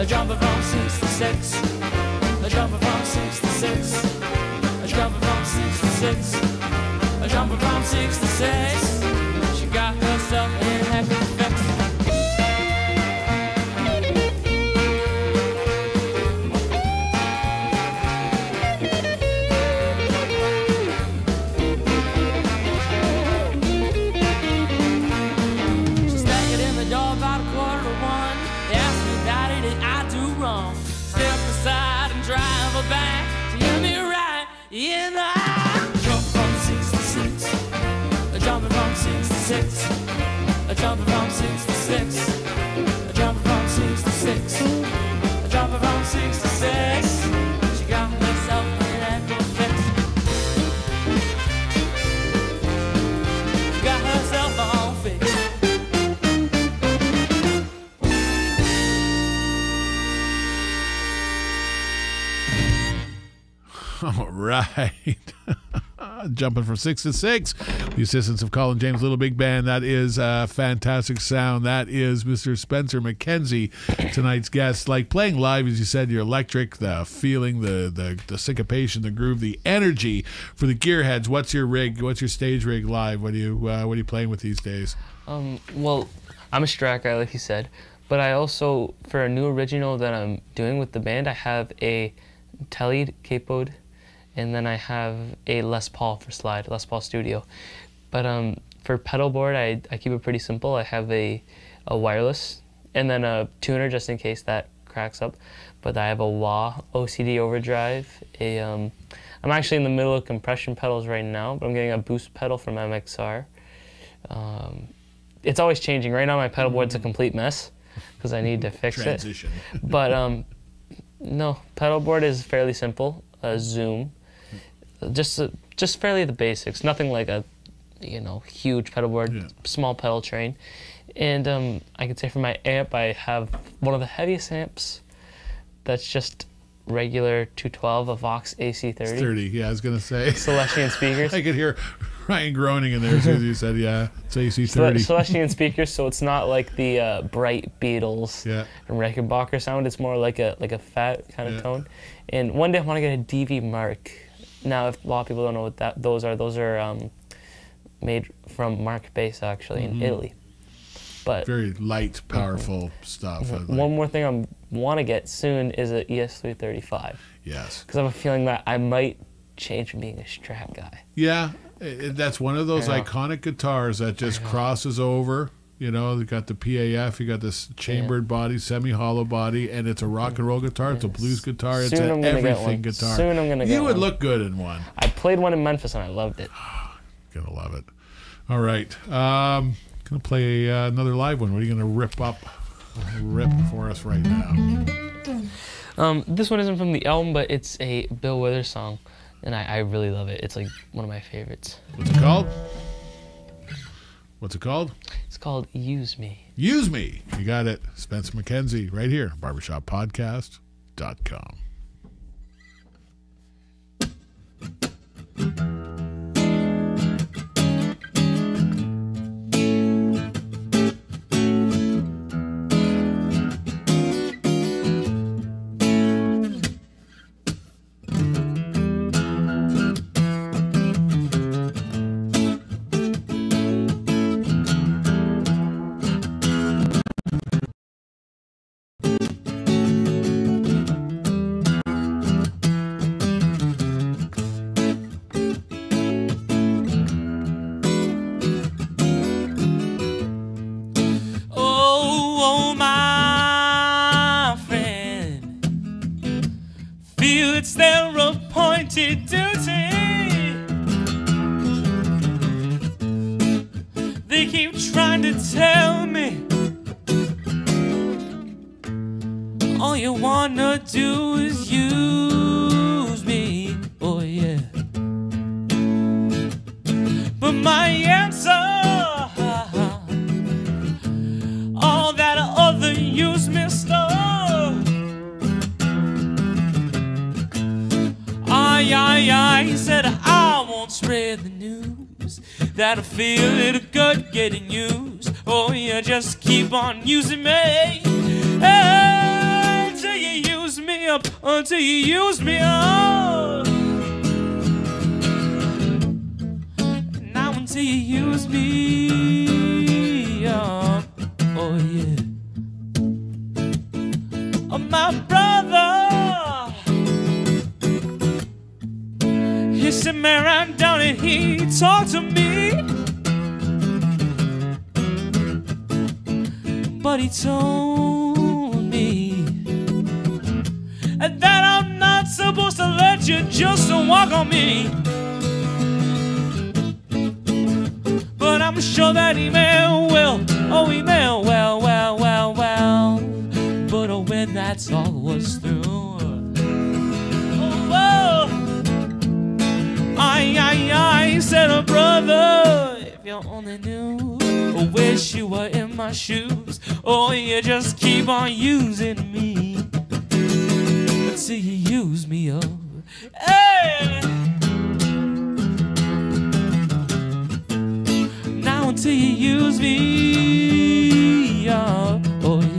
Speaker 4: Jumping from 6 to 6. Jumping from 6 to 6. Jumping from 6 to 6. Jumping from 6 to 6. She got herself in a heck of a fix. She's standing in the door about 1:15. They asked me, Daddy, did I do wrong? Step aside and drive her back. She hit me right in the eye. Jump from 6 to 6. Jumping from 6 to 6. Jumping from 6 to 6. Jumping from 6 to 6. Jumping from 6 to 6. She got herself in a good fix. She got herself all fixed.
Speaker 3: All right. Jumping from 6 to 6. The assistance of Colin James Little Big Band. That is a fantastic sound. That is Mr. Spence Mackenzie, tonight's guest. Like playing live, as you said, you're electric. The feeling, the syncopation, the groove, the energy. For the gearheads, what's your rig? What's your stage rig live? What are you playing with these days?
Speaker 5: Well, I'm a Strat guy, like you said, but I also, for a new original that I'm doing with the band, I have a Tele capoed, and then I have a Les Paul for slide, Les Paul Studio. But for pedal board, I keep it pretty simple. I have a wireless, and then a tuner just in case that cracks up. But I have a wah OCD overdrive. I'm actually in the middle of compression pedals right now, but I'm getting a boost pedal from MXR. It's always changing. Right now my pedal board's a complete mess because I need to fix
Speaker 3: Transition.
Speaker 5: it. But no, pedal board is fairly simple. Zoom, just fairly the basics. Nothing like a huge pedal board, small pedal train. And I could say for my amp, I have one of the heaviest amps that's just regular 212, a Vox AC30.
Speaker 3: It's 30. Yeah, I was gonna say.
Speaker 5: Celestian speakers.
Speaker 3: I could hear Ryan groaning in there as soon as you said, "Yeah, it's AC30."
Speaker 5: Celestian speakers, so it's not like the bright Beatles and Rickenbacker sound. It's more like a fat kind of tone. And one day I want to get a DV Mark. Now, if a lot of people don't know what those are made from Mark bass actually in Italy. But
Speaker 3: very light, powerful stuff.
Speaker 5: One more thing I want to get soon is an ES335.
Speaker 3: Yes.
Speaker 5: Because I have a feeling that I might change from being a Strat guy.
Speaker 3: Yeah, that's one of those iconic guitars that just crosses over. You know, you got the PAF, you got this chambered body, semi-hollow body, and it's a rock and roll guitar. It's a blues guitar. It's an everything guitar.
Speaker 5: Soon I'm gonna get one.
Speaker 3: You would look good in one.
Speaker 5: I played one in Memphis and I loved it.
Speaker 3: Gonna love it. All right. Gonna play another live one. What are you gonna rip for us right now?
Speaker 5: This one isn't from the album, but it's a Bill Withers song, and I really love it. It's like one of my favorites.
Speaker 3: What's it called? What's it called?
Speaker 5: It's called Use Me.
Speaker 3: Use Me. You got it. Spence Mackenzie right here, barbershoppodcast.com.
Speaker 6: It's their appointed duty. They keep trying to tell me all you wanna do is use me. Oh yeah. But my answer, all that other use me stuff, I said I won't spread the news that I feel it good getting used. Oh yeah, just keep on using me until you use me up, until you use me up. Now until you use me up. Oh yeah. Oh my brother, he sent me right down and he talked to me, but he told me that I'm not supposed to let you just walk on me. But I'm sure that he may well, oh he may well. But when that's all was through, I said, oh brother, if you only knew, I wish you were in my shoes. Oh, you just keep on using me until you use me up. Hey! Now until you use me up. Oh yeah.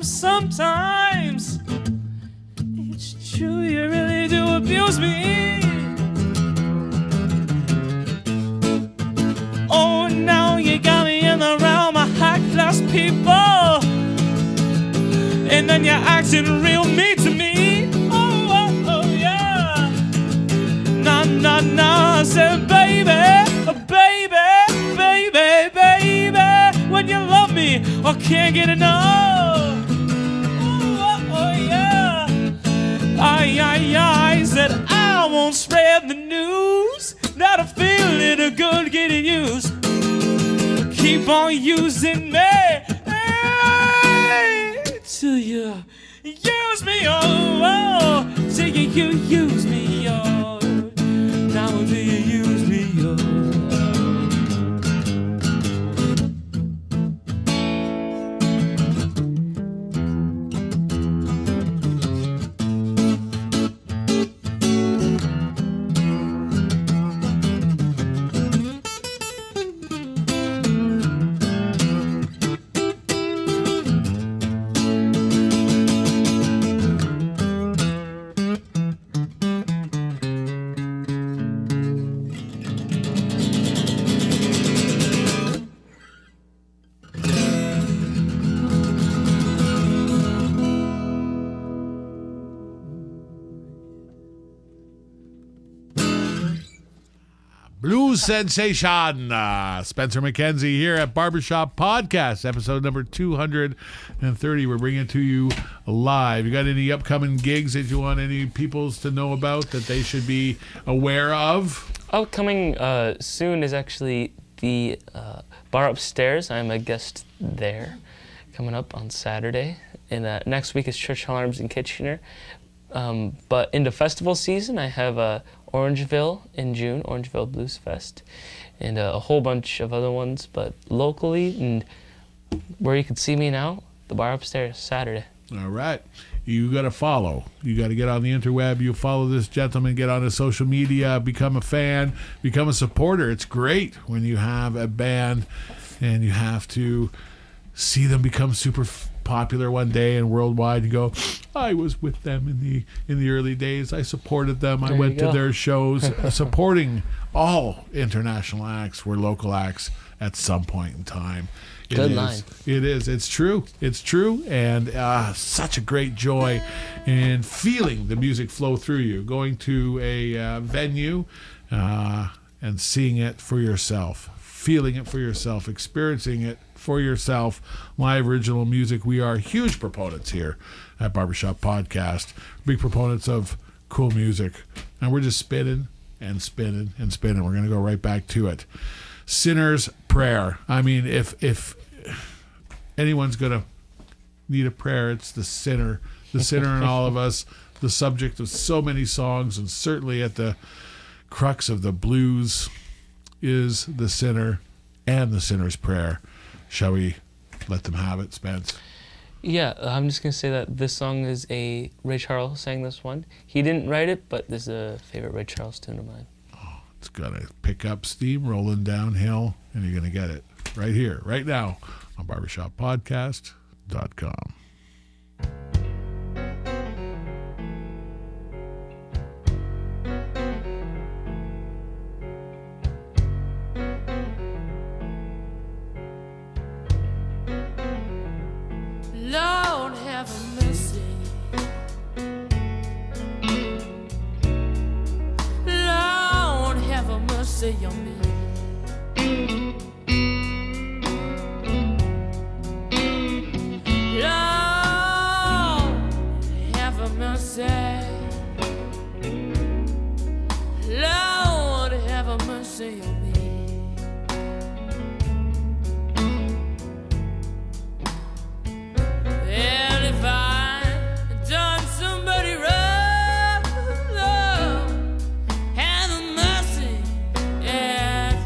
Speaker 6: Sometimes it's true, you really do abuse me. Oh, now you got me in the realm people, and then you're acting real mean to me. Oh, yeah. Nah, I said, baby, when you love me, I can't get enough. Oh, yeah. I said, I won't spread the news that I'm feeling good getting used. Keep on using me till you use me, till you use me, now till you use me,
Speaker 3: Blues sensation, Spencer Mackenzie here at Barbershop Podcast, episode number 230. We're bringing it to you live. You got any upcoming gigs that you want any peoples to know about that they should be aware of?
Speaker 5: Upcoming soon is actually the bar upstairs. I'm a guest there, coming up on Saturday. And next week is Churchill Arms in Kitchener. But into festival season, I have Orangeville in June, Orangeville Blues Fest, and a whole bunch of other ones. But locally, and where you can see me now, the bar upstairs, Saturday.
Speaker 3: All right. You got to follow. You got to get on the interweb. You follow this gentleman, get on his social media, become a fan, become a supporter. It's great when you have a band and you have to see them become super popular one day and worldwide. You go, I was with them in the early days. I supported them. I went to their shows. Supporting all international acts were local acts at some point in time.
Speaker 5: Good line.
Speaker 3: It is. It's true. It's true. And such a great joy in feeling the music flow through you. Going to a venue and seeing it for yourself. Feeling it for yourself. Experiencing it for yourself. Live original music. We are huge proponents here at Barbershop Podcast. Big proponents of cool music. And we're just spinning and spinning and spinning. We're going to go right back to it. Sinner's Prayer. I mean, if anyone's going to need a prayer, it's the sinner. The sinner in all of us. The subject of so many songs, and certainly at the crux of the blues is the sinner and the sinner's prayer. Shall we let them have it, Spence?
Speaker 5: Yeah, I'm just going to say that this song is Ray Charles sang this one. He didn't write it, but this is a favorite Ray Charles tune of mine.
Speaker 3: Oh, it's going to pick up steam, rolling downhill, and you're going to get it right here, right now on barbershoppodcast.com.
Speaker 6: Lord have mercy. Lord have mercy on me. Lord have mercy. Lord have mercy on me. Have mercy, yeah.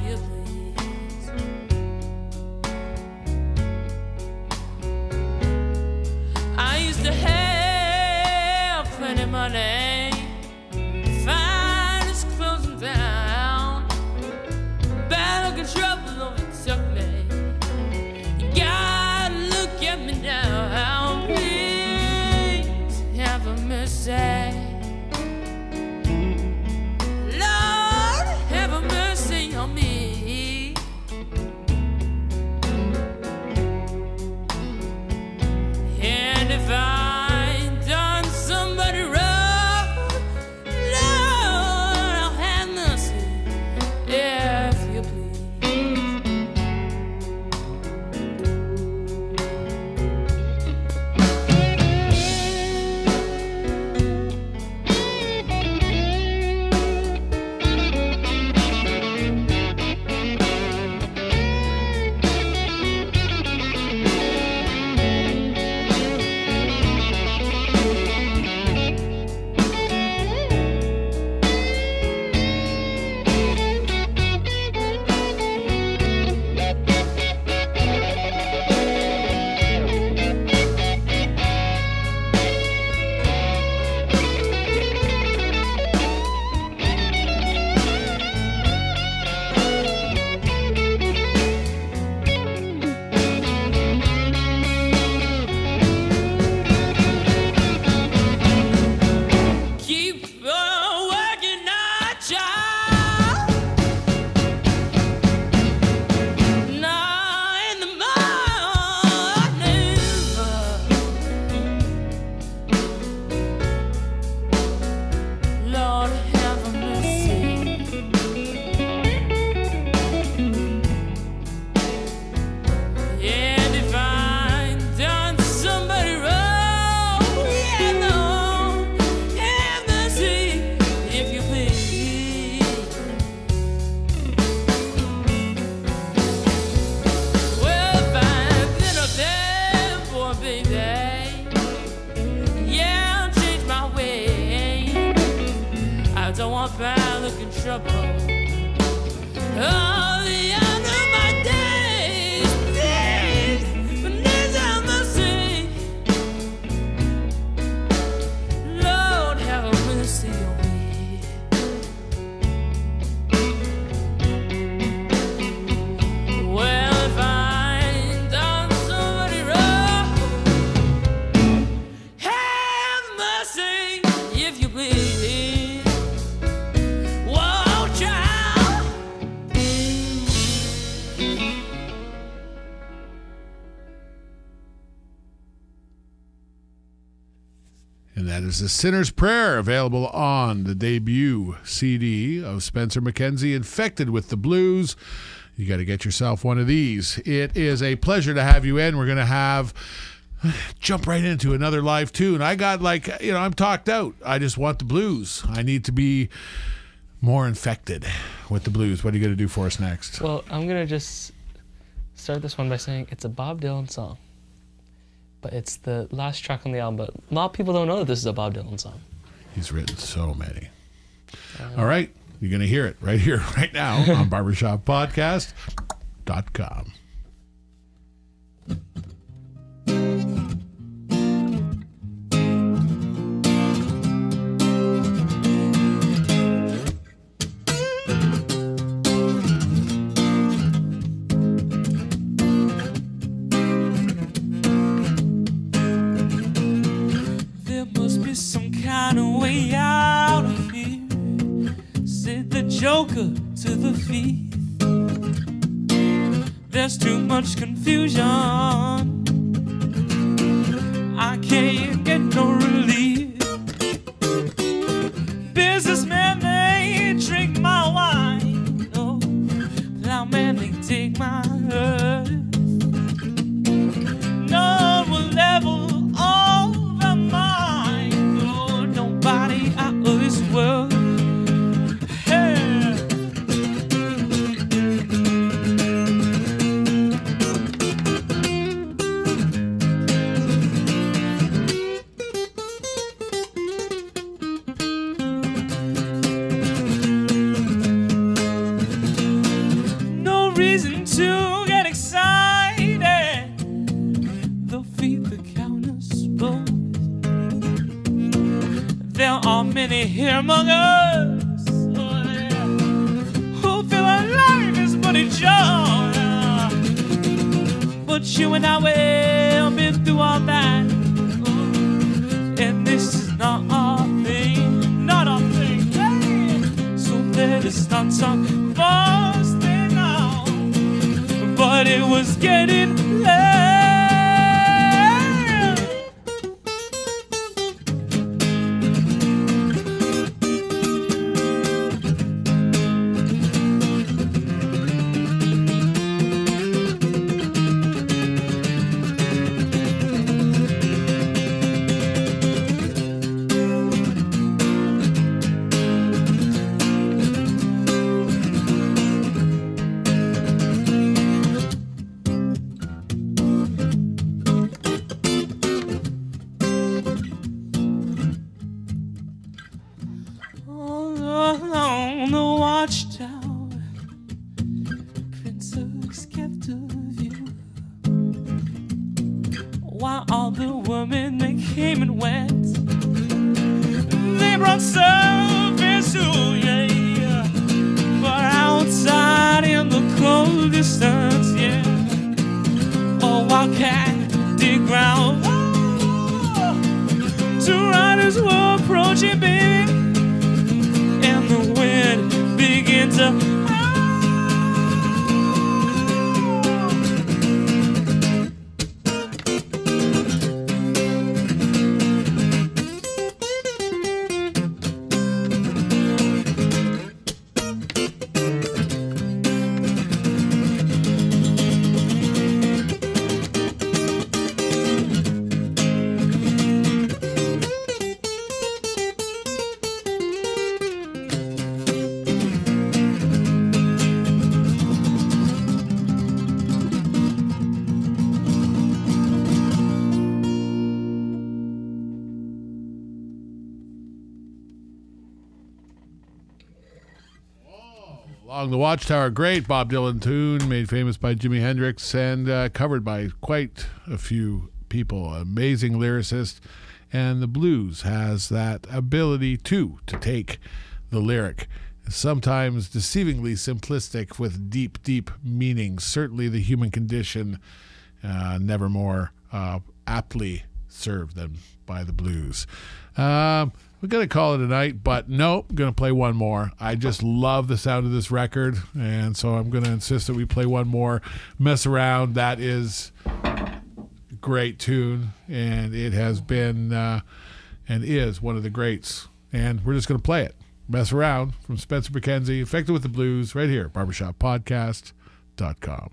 Speaker 6: trouble. Oh, the end of my days, please, please have mercy. Lord, have mercy on me. Well, if I've done somebody wrong, have mercy if you please. Whoa, child.
Speaker 3: And that is The Sinner's Prayer, available on the debut CD of Spence Mackenzie, Infected with the Blues. You got to get yourself one of these. It is a pleasure to have you in. We're going to jump right into another live tune. I got I'm talked out. I just want the blues. I need to be more infected with the blues. What are you going to do for us next?
Speaker 5: Well, I'm going to just start this one by saying it's a Bob Dylan song. But it's the last track on the album. But a lot of people don't know that this is a Bob Dylan song.
Speaker 3: He's written so many. All right. You're going to hear it right here, right now on barbershoppodcast.com.
Speaker 6: There must be some kind of way out of here, said the Joker to the thief. There's too much confusion, I can't get no relief. Businessmen, they drink my wine, oh, plowmen, they take my earth. None will level all the mine, oh, nobody out of this world. Hey. No reason to get excited. They'll feed the counters both. There are many here among us, oh, yeah, who feel like life is but a joy. But you and I will been through all that, oh, and this is not our thing, not our thing. Hey. So let us not talk first thing now, but it was getting late. On the watchtower, Princess kept a view, while all the women they came and went. They brought service too, yeah, yeah. But outside in the cold distance, yeah, a wildcat dig ground. Oh, two riders were approaching, baby, and the wind began to
Speaker 3: Along the Watchtower, great Bob Dylan tune, made famous by Jimi Hendrix and covered by quite a few people. Amazing lyricist, and the blues has that ability to take the lyric, sometimes deceivingly simplistic with deep, deep meanings. Certainly the human condition, never more aptly served than by the blues. We're going to call it a night, but no, I'm going to play one more. I just love the sound of this record, and so I'm going to insist that we play one more. Mess Around, that is a great tune, and it has been and is one of the greats, and we're just going to play it. Mess Around from Spence Mackenzie, Infected with the Blues, right here, barbershoppodcast.com.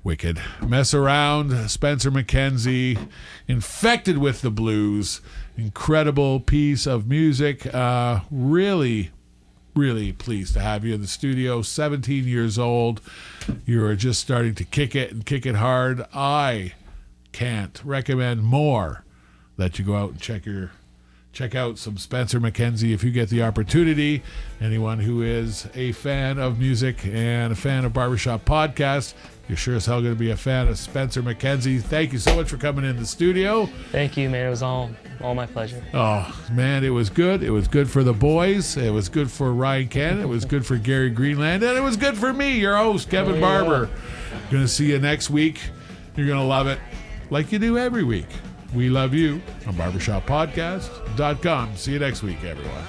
Speaker 3: Wicked. Mess Around, Spencer Mackenzie, Infected with the Blues. Incredible piece of music. Really pleased to have you in the studio. 17 years old. You are just starting to kick it and kick it hard. I can't recommend more that you go out and check out some Spencer Mackenzie if you get the opportunity. Anyone who is a fan of music and a fan of Barbershop Podcast, you're sure as hell going to be a fan of Spencer Mackenzie. Thank you so much for coming in the studio.
Speaker 5: Thank you, man. It was all my pleasure.
Speaker 3: Oh, man, it was good. It was good for the boys. It was good for Ryan Cannon. It was good for Gary Greenland. And it was good for me, your host, Kevin Barber. Going to see you next week. You're going to love it like you do every week. We love you on barbershoppodcast.com. See you next week, everyone.